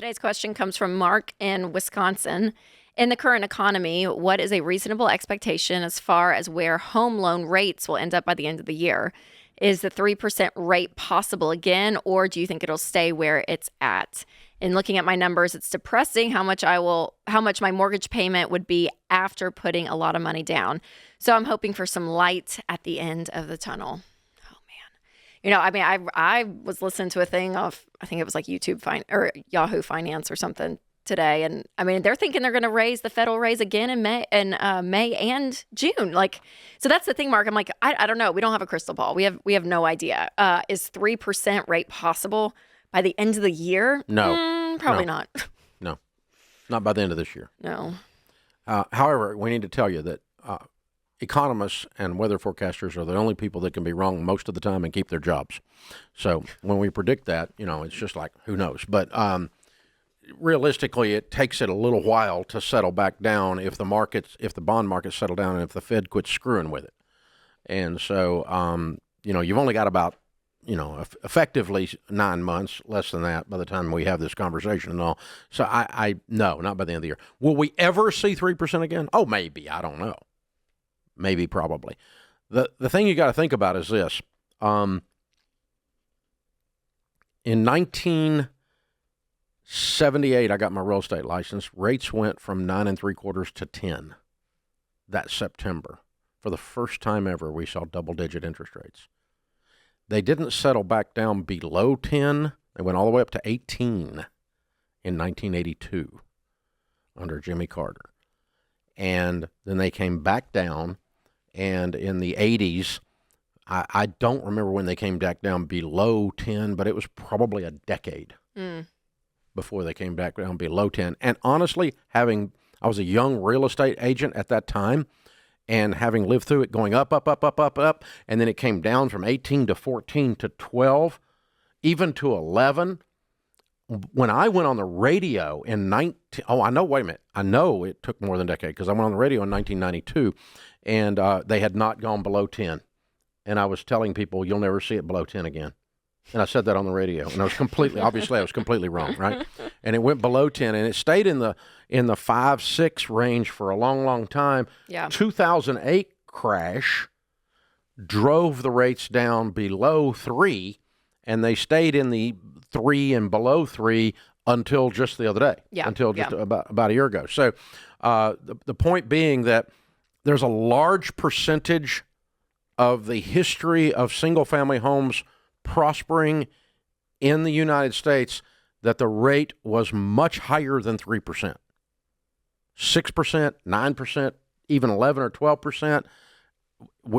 Today's question comes from Mark in Wisconsin. In the current economy, what is a reasonable expectation as far as where home loan rates will end up by the end of the year? Is the 3% rate possible again, or do you think it'll stay where it's at? In looking at my numbers, it's depressing how much my mortgage payment would be after putting a lot of money down. So I'm hoping for some light at the end of the tunnel. I was listening to a thing off, I think it was like or Yahoo Finance or something today. And I mean, they're thinking they're going to raise the federal raise again in May and June. So that's the thing, Mark. I'm like, I don't know. We don't have a crystal ball. We have no idea. Is 3% rate possible by the end of the year? No, probably not. No, not by the end of this year. No. However, we need to tell you that economists and weather forecasters are the only people that can be wrong most of the time and keep their jobs. So when we predict that, it's just like, who knows? But realistically, it takes it a little while to settle back down if the bond markets settle down and if the Fed quits screwing with it. And so, you've only got about, effectively 9 months, less than that by the time we have this conversation and all. So no, not by the end of the year. Will we ever see 3% again? Oh, maybe. I don't know. Maybe, probably. The thing you got to think about is this. In 1978, I got my real estate license. Rates went from 9 3/4 to 10 that September. For the first time ever, we saw double-digit interest rates. They didn't settle back down below 10. They went all the way up to 18 in 1982 under Jimmy Carter. And then they came back down. And in the 80s, I don't remember when they came back down below 10, but it was probably a decade before they came back down below 10. And honestly, I was a young real estate agent at that time, and having lived through it going up, and then it came down from 18 to 14 to 12, even to 11. When I went on the radio in I know it took more than a decade because I went on the radio in 1992, and they had not gone below 10. And I was telling people, you'll never see it below 10 again. And I said that on the radio, and I was completely wrong, right? And it went below 10, and it stayed in the 5-6 range for a long, long time. Yeah. 2008 crash drove the rates down below 3, and they stayed in the 3 and below 3 until just the other day. Yeah. Until just about a year ago. So the point being that there's a large percentage of the history of single-family homes prospering in the United States that the rate was much higher than 3%. 6%, 9%, even 11 or 12%.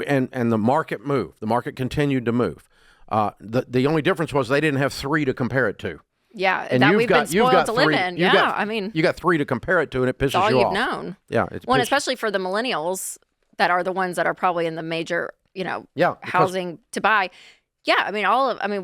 And the market moved. The market continued to move. The only difference was they didn't have 3 to compare it to. Yeah, and we've been spoiled to live in. You got 3 to compare it to, and it pisses you off. All you've known. Yeah, and especially for the millennials that are the ones that are probably in the major, housing to buy. Yeah,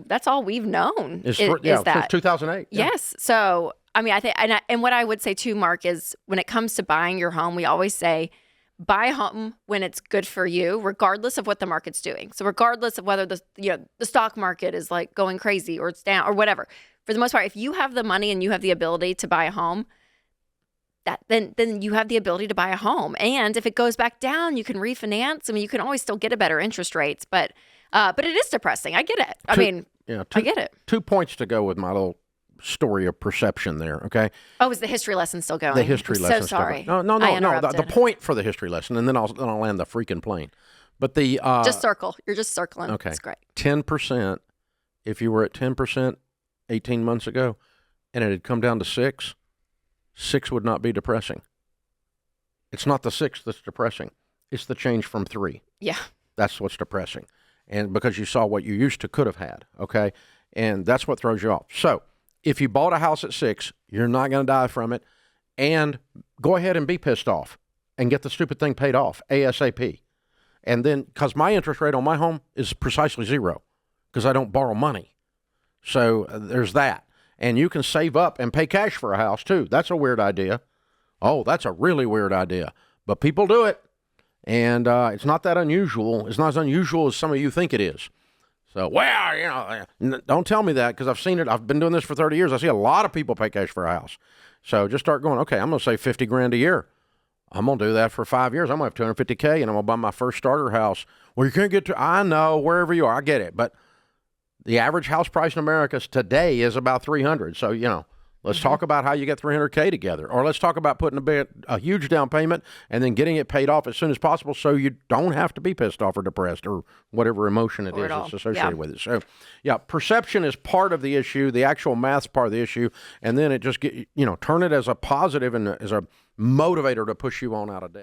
that's all we've known is that since 2008. Yeah. Yes, so I think, and what I would say too, Mark, is when it comes to buying your home, we always say, buy a home when it's good for you, regardless of what the market's doing. So regardless of whether the stock market is like going crazy or it's down or whatever. For the most part, if you have the money and you have the ability to buy a home, then you have the ability to buy a home. And if it goes back down, you can refinance. You can always still get a better interest rates, but it is depressing. I get it. I get it. 2 points to go with my little story of perception there, okay? Oh, is the history lesson still going? The history lesson. So sorry. No. The point for the history lesson, and then I'll land the freaking plane. But the just circle. You're just circling. Okay. That's great. 10%. If you were at 10% 18 months ago, and it had come down to 6 would not be depressing. It's not the 6 that's depressing. It's the change from 3. Yeah. That's what's depressing. And because you saw what you used to could have had, okay? And that's what throws you off. So if you bought a house at 6, you're not going to die from it. And go ahead and be pissed off and get the stupid thing paid off ASAP. And then, because my interest rate on my home is precisely 0 because I don't borrow money. So there's that. And you can save up and pay cash for a house, too. That's a weird idea. Oh, that's a really weird idea. But people do it. And it's not that unusual. It's not as unusual as some of you think it is. So, well, don't tell me that because I've seen it. I've been doing this for 30 years. I see a lot of people pay cash for a house. So just start going, okay, I'm going to save 50 grand a year. I'm going to do that for 5 years. I'm going to have 250K and I'm going to buy my first starter house. Well, you can't get to, I know, wherever you are, I get it. But the average house price in America today is about 300. So, let's talk about how you get 300K together. Or let's talk about putting a huge down payment and then getting it paid off as soon as possible so you don't have to be pissed off or depressed or whatever emotion it is that's associated with it. So, perception is part of the issue. The actual math's part of the issue. And then it just turn it as a positive and as a motivator to push you on out of debt.